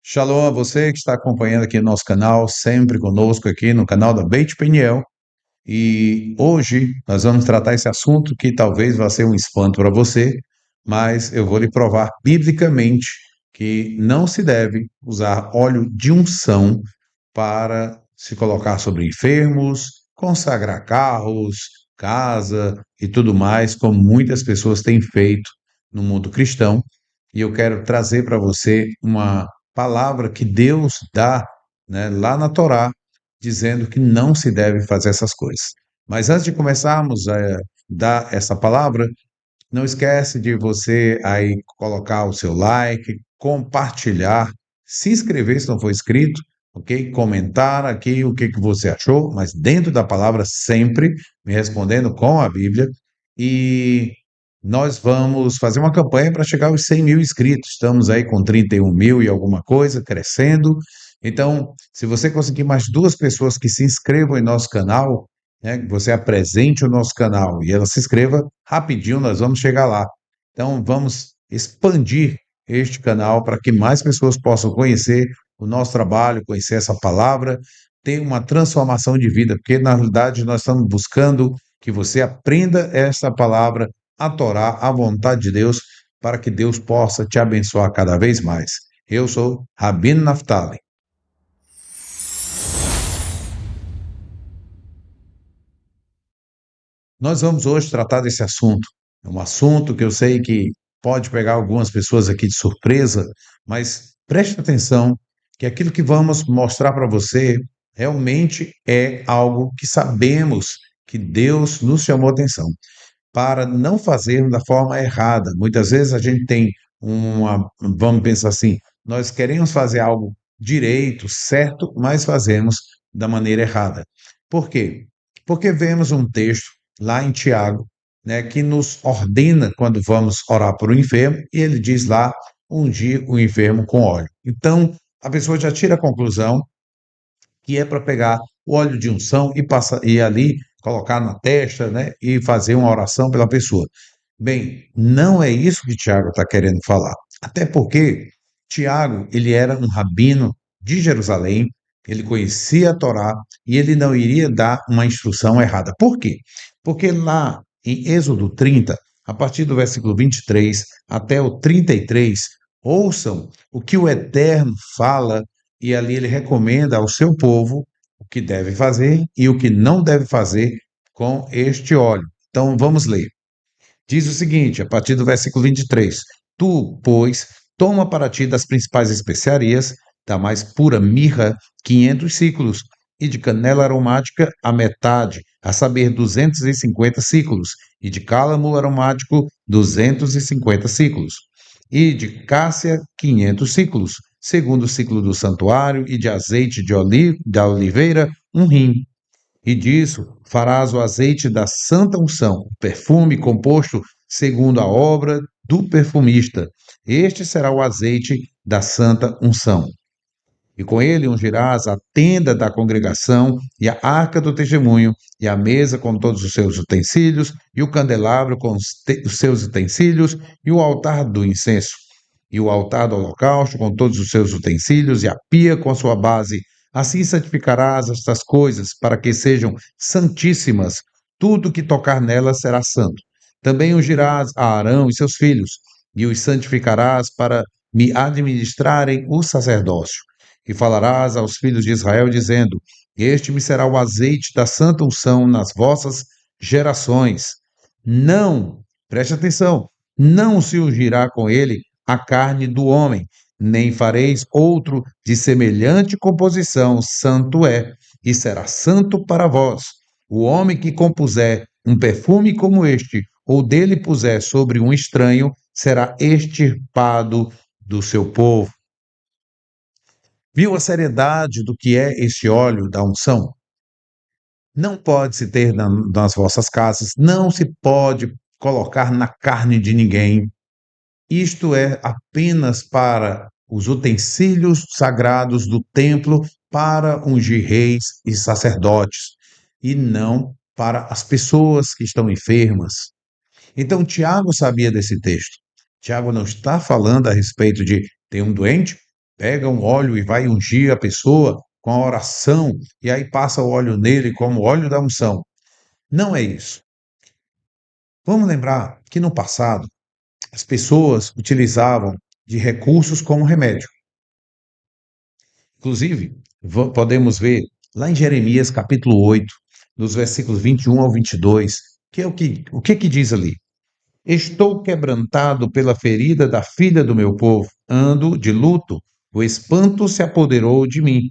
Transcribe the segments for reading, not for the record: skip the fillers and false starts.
Shalom a você que está acompanhando aqui nosso canal, sempre conosco aqui no canal da Beit Peniel. E hoje nós vamos tratar esse assunto que talvez vá ser um espanto para você, mas eu vou lhe provar biblicamente que não se deve usar óleo de unção para se colocar sobre enfermos, consagrar carros, casa e tudo mais, como muitas pessoas têm feito no mundo cristão. E eu quero trazer para você uma palavra que Deus dá, né, lá na Torá, dizendo que não se deve fazer essas coisas. Mas antes de começarmos a dar essa palavra, não esquece de você aí colocar o seu like, compartilhar, se inscrever se não for inscrito, ok? Comentar aqui o que que você achou, mas dentro da palavra sempre, me respondendo com a Bíblia. E nós vamos fazer uma campanha para chegar aos 100 mil inscritos. Estamos aí com 31 mil e alguma coisa, crescendo. Então, se você conseguir mais duas pessoas que se inscrevam em nosso canal, né, que você apresente o nosso canal e ela se inscreva, rapidinho nós vamos chegar lá. Então, vamos expandir este canal para que mais pessoas possam conhecer o nosso trabalho, conhecer essa palavra, ter uma transformação de vida, porque na realidade nós estamos buscando que você aprenda essa palavra, a Torá, a vontade de Deus, para que Deus possa te abençoar cada vez mais. Eu sou Rabino Naftali. Nós vamos hoje tratar desse assunto. É um assunto que eu sei que pode pegar algumas pessoas aqui de surpresa, mas preste atenção que aquilo que vamos mostrar para você realmente é algo que sabemos que Deus nos chamou atenção para não fazermos da forma errada. Muitas vezes a gente tem vamos pensar assim, nós queremos fazer algo direito, certo, mas fazemos da maneira errada. Por quê? Porque vemos um texto lá em Tiago, né, que nos ordena quando vamos orar por um enfermo, e ele diz lá, ungir o enfermo com óleo. Então, a pessoa já tira a conclusão que é para pegar o óleo de unção e passar e ali colocar na testa, né, e fazer uma oração pela pessoa. Bem, não é isso que Tiago está querendo falar. Até porque Tiago, ele era um rabino de Jerusalém, ele conhecia a Torá e ele não iria dar uma instrução errada. Por quê? Porque lá em Êxodo 30, a partir do versículo 23 até o 33, ouçam o que o Eterno fala e ali ele recomenda ao seu povo o que deve fazer e o que não deve fazer com este óleo. Então vamos ler. Diz o seguinte, a partir do versículo 23: Tu, pois, toma para ti das principais especiarias, da mais pura mirra, 500 ciclos, e de canela aromática a metade, a saber, 250 ciclos, e de cálamo aromático, 250 ciclos, e de cássia, 500 ciclos, segundo o ciclo do santuário, e de azeite da oliveira, um rim, e disso farás o azeite da santa unção, perfume composto segundo a obra do perfumista. Este será o azeite da santa unção. E com ele ungirás a tenda da congregação, e a arca do testemunho, e a mesa com todos os seus utensílios, e o candelabro com os seus utensílios, e o altar do incenso, e o altar do holocausto com todos os seus utensílios, e a pia com a sua base. Assim santificarás estas coisas, para que sejam santíssimas. Tudo que tocar nelas será santo. Também ungirás a Arão e seus filhos, e os santificarás para me administrarem o sacerdócio. E falarás aos filhos de Israel, dizendo: Este me será o azeite da santa unção nas vossas gerações. Não, preste atenção, não se ungirá com ele a carne do homem, nem fareis outro de semelhante composição, santo é, e será santo para vós. O homem que compuser um perfume como este, ou dele puser sobre um estranho, será extirpado do seu povo. Viu a seriedade do que é esse óleo da unção? Não pode se ter nas vossas casas, não se pode colocar na carne de ninguém. Isto é apenas para os utensílios sagrados do templo, para ungir reis e sacerdotes, e não para as pessoas que estão enfermas. Então, Tiago sabia desse texto. Tiago não está falando a respeito de tem um doente, pega um óleo e vai ungir a pessoa com a oração, e aí passa o óleo nele como óleo da unção. Não é isso. Vamos lembrar que no passado as pessoas utilizavam de recursos como remédio. Inclusive, podemos ver lá em Jeremias capítulo 8, nos versículos 21 ao 22, que é o que diz ali? Estou quebrantado pela ferida da filha do meu povo, ando de luto, o espanto se apoderou de mim.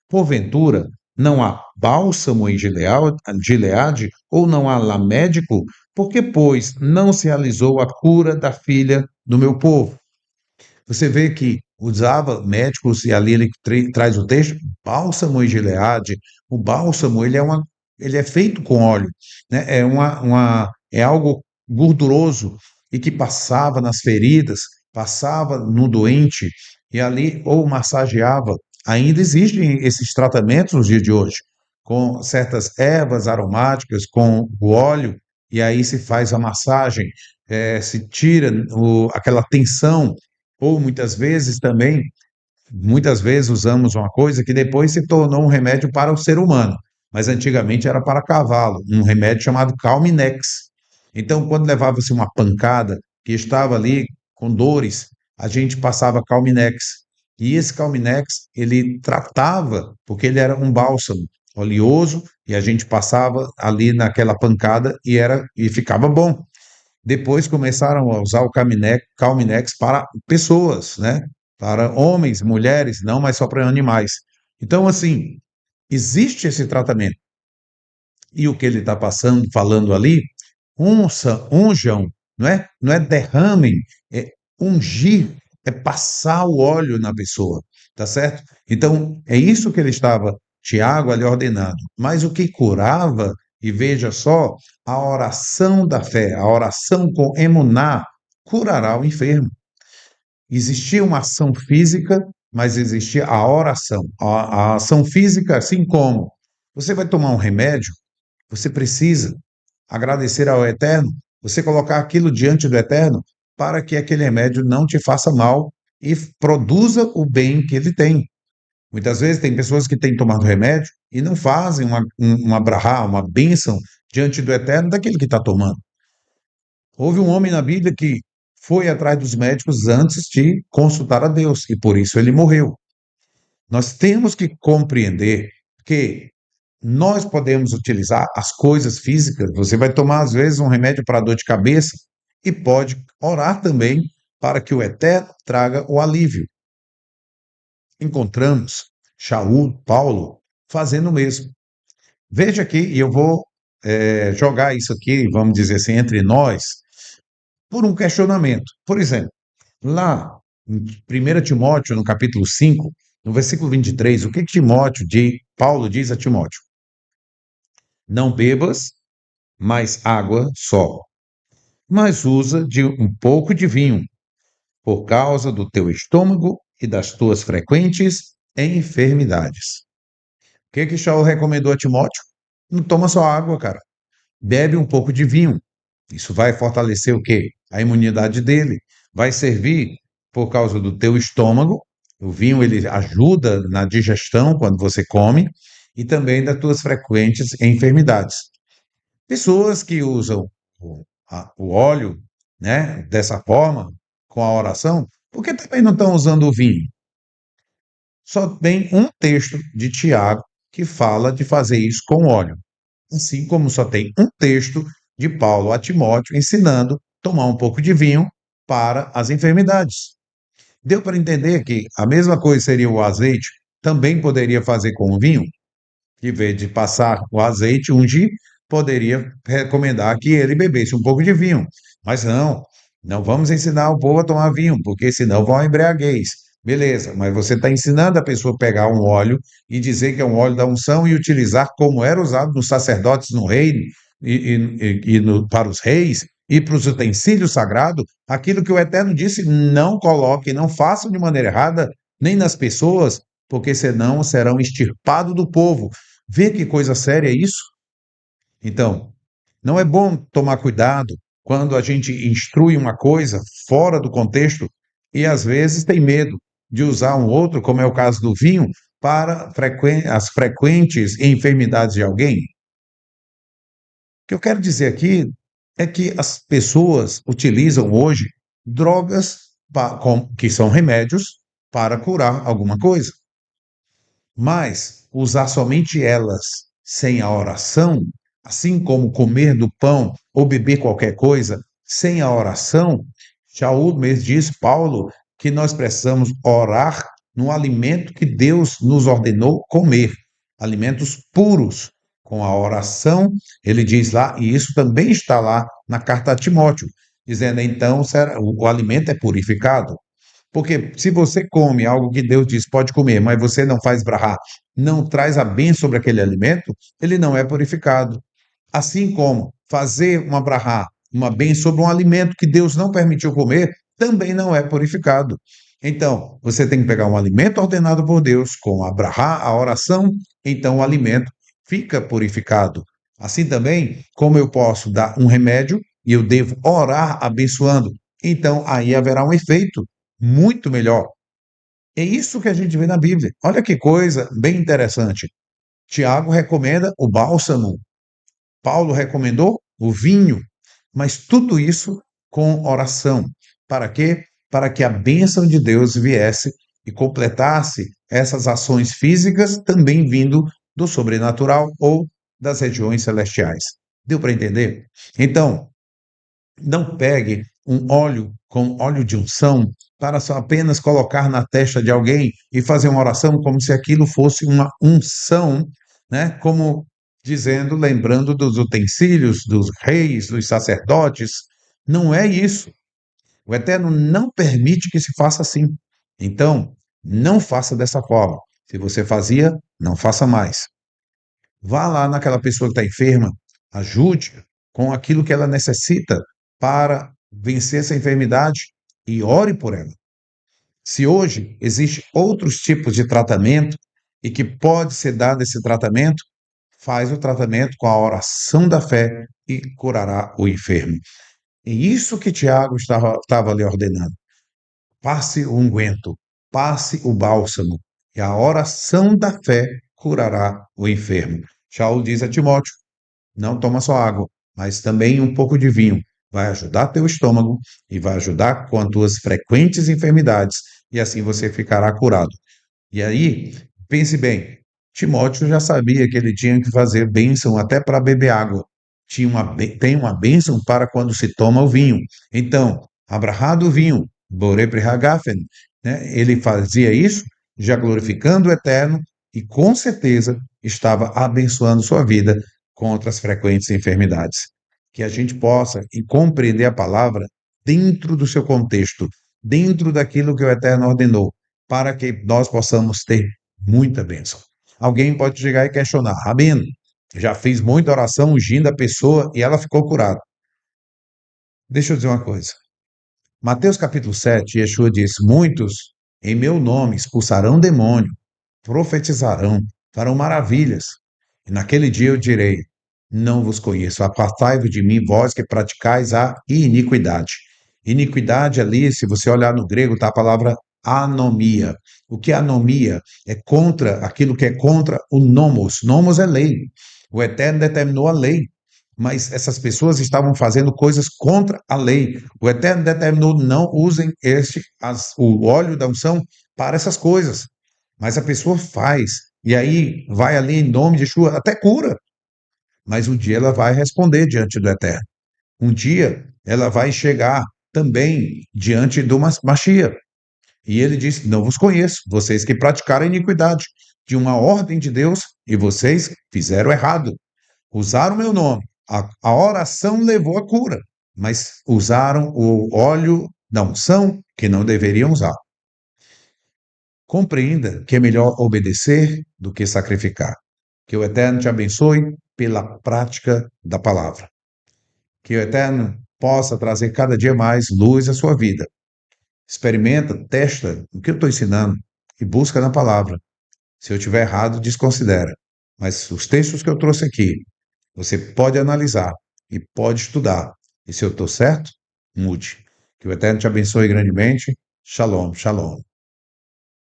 Porventura, não há bálsamo em Gileade, ou não há lá médico? Porque, pois, não se realizou a cura da filha do meu povo? Você vê que usava médicos, e ali ele traz o texto, bálsamo em Gileade. O bálsamo, ele é feito com óleo, né? É algo gorduroso e que passava nas feridas, passava no doente e ali ou massageava. Ainda existem esses tratamentos nos dias de hoje, com certas ervas aromáticas, com o óleo, e aí se faz a massagem, se tira aquela tensão, ou muitas vezes usamos uma coisa que depois se tornou um remédio para o ser humano, mas antigamente era para cavalo, um remédio chamado Calminex. Então, quando levava-se uma pancada que estava ali com dores, a gente passava Calminex. E esse Calminex, ele tratava, porque ele era um bálsamo oleoso, e a gente passava ali naquela pancada e ficava bom. Depois começaram a usar o Calminex para pessoas, né? Para homens, mulheres, não mais só para animais. Então, assim, existe esse tratamento. E o que ele está falando ali, unjam, não é derramem, é ungir, é passar o óleo na pessoa, tá certo? Então, é isso que ele estava, Tiago, ali ordenando. Mas o que curava, e veja só, a oração da fé, a oração com emuná, curará o enfermo. Existia uma ação física, mas existia a oração. A ação física, assim como você vai tomar um remédio, você precisa agradecer ao Eterno, você colocar aquilo diante do Eterno para que aquele remédio não te faça mal e produza o bem que ele tem. Muitas vezes tem pessoas que têm tomado remédio e não fazem uma brahá, uma bênção diante do Eterno daquele que está tomando. Houve um homem na Bíblia que foi atrás dos médicos antes de consultar a Deus e por isso ele morreu. Nós temos que compreender que nós podemos utilizar as coisas físicas. Você vai tomar, às vezes, um remédio para dor de cabeça e pode orar também para que o Eterno traga o alívio. Encontramos Paulo, fazendo o mesmo. Veja aqui, e eu vou jogar isso aqui, vamos dizer assim, entre nós, por um questionamento. Por exemplo, lá em 1 Timóteo, no capítulo 5, no versículo 23, o que Paulo diz a Timóteo? Não bebas mais água só, mas usa de um pouco de vinho, por causa do teu estômago e das tuas frequentes enfermidades. O que Shaul recomendou a Timóteo? Não toma só água, cara. Bebe um pouco de vinho. Isso vai fortalecer o quê? A imunidade dele. Vai servir por causa do teu estômago. O vinho ele ajuda na digestão quando você come e também das tuas frequentes enfermidades. Pessoas que usam o óleo, né, dessa forma, com a oração, por que também não estão usando o vinho? Só tem um texto de Tiago que fala de fazer isso com óleo. Assim como só tem um texto de Paulo a Timóteo ensinando a tomar um pouco de vinho para as enfermidades. Deu para entender que a mesma coisa seria o azeite, também poderia fazer com o vinho? Em vez de passar o azeite, ungir, poderia recomendar que ele bebesse um pouco de vinho. Mas não vamos ensinar o povo a tomar vinho, porque senão vão à embriaguez. Beleza, mas você está ensinando a pessoa a pegar um óleo e dizer que é um óleo da unção e utilizar como era usado nos sacerdotes no reino para os reis e para os utensílios sagrados, aquilo que o Eterno disse, não coloque, não façam de maneira errada, nem nas pessoas, porque senão serão extirpados do povo. Vê que coisa séria é isso? Então, não é bom tomar cuidado quando a gente instrui uma coisa fora do contexto e às vezes tem medo. de usar um outro, como é o caso do vinho, para as frequentes enfermidades de alguém? O que eu quero dizer aqui é que as pessoas utilizam hoje drogas que são remédios para curar alguma coisa. Mas usar somente elas sem a oração, assim como comer do pão ou beber qualquer coisa sem a oração, Shaul mesmo diz, Paulo, que nós precisamos orar no alimento que Deus nos ordenou comer, alimentos puros. Com a oração, ele diz lá, e isso também está lá na carta a Timóteo, dizendo então o alimento é purificado. Porque se você come algo que Deus diz pode comer, mas você não faz brahá, não traz a bênção sobre aquele alimento, ele não é purificado. Assim como fazer uma brahá, uma bênção sobre um alimento que Deus não permitiu comer, também não é purificado. Então, você tem que pegar um alimento ordenado por Deus, com a brahá, a oração, então o alimento fica purificado. Assim também, como eu posso dar um remédio e eu devo orar abençoando, então aí haverá um efeito muito melhor. É isso que a gente vê na Bíblia. Olha que coisa bem interessante. Tiago recomenda o bálsamo, Paulo recomendou o vinho, mas tudo isso com oração. Para quê? Para que a bênção de Deus viesse e completasse essas ações físicas, também vindo do sobrenatural ou das regiões celestiais. Deu para entender? Então, não pegue um óleo com óleo de unção para só apenas colocar na testa de alguém e fazer uma oração como se aquilo fosse uma unção, né? Como dizendo, lembrando dos utensílios, dos reis, dos sacerdotes. Não é isso. O Eterno não permite que se faça assim. Então, não faça dessa forma. Se você fazia, não faça mais. Vá lá naquela pessoa que está enferma, ajude com aquilo que ela necessita para vencer essa enfermidade e ore por ela. Se hoje existem outros tipos de tratamento e que pode ser dado esse tratamento, faz o tratamento com a oração da fé e curará o enfermo. É isso que Tiago estava lhe ordenando. Passe o unguento, passe o bálsamo, e a oração da fé curará o enfermo. Shaul diz a Timóteo: não toma só água, mas também um pouco de vinho. Vai ajudar teu estômago e vai ajudar com as tuas frequentes enfermidades, e assim você ficará curado. E aí, pense bem, Timóteo já sabia que ele tinha que fazer bênção até para beber água. Tem uma bênção para quando se toma o vinho. Então, abrahado o vinho, boré prehagafen, né? Ele fazia isso, já glorificando o Eterno e com certeza estava abençoando sua vida contra as frequentes enfermidades. Que a gente possa compreender a palavra dentro do seu contexto, dentro daquilo que o Eterno ordenou, para que nós possamos ter muita bênção. Alguém pode chegar e questionar, Rabino, já fiz muita oração ungindo a pessoa e ela ficou curada. Deixa eu dizer uma coisa. Mateus capítulo 7, Yeshua diz, muitos em meu nome expulsarão demônio, profetizarão, farão maravilhas. E naquele dia eu direi, não vos conheço, apartai-vos de mim, vós que praticais a iniquidade. Iniquidade ali, se você olhar no grego, está a palavra anomia. O que é anomia? É contra aquilo que é contra o nomos. Nomos é lei. O Eterno determinou a lei, mas essas pessoas estavam fazendo coisas contra a lei. O Eterno determinou não usem o óleo da unção para essas coisas. Mas a pessoa faz, e aí vai ali em nome de Yeshua, até cura. Mas um dia ela vai responder diante do Eterno. Um dia ela vai chegar também diante do Mashiach. E ele disse: não vos conheço, vocês que praticaram a iniquidade de uma ordem de Deus e vocês fizeram errado. Usaram meu nome. A oração levou a cura, mas usaram o óleo da unção que não deveriam usar. Compreenda que é melhor obedecer do que sacrificar. Que o Eterno te abençoe pela prática da palavra. Que o Eterno possa trazer cada dia mais luz à sua vida. Experimenta, testa o que eu estou ensinando e busca na palavra. Se eu estiver errado, desconsidera. Mas os textos que eu trouxe aqui, você pode analisar e pode estudar. E se eu estou certo, mude. Que o Eterno te abençoe grandemente. Shalom, shalom.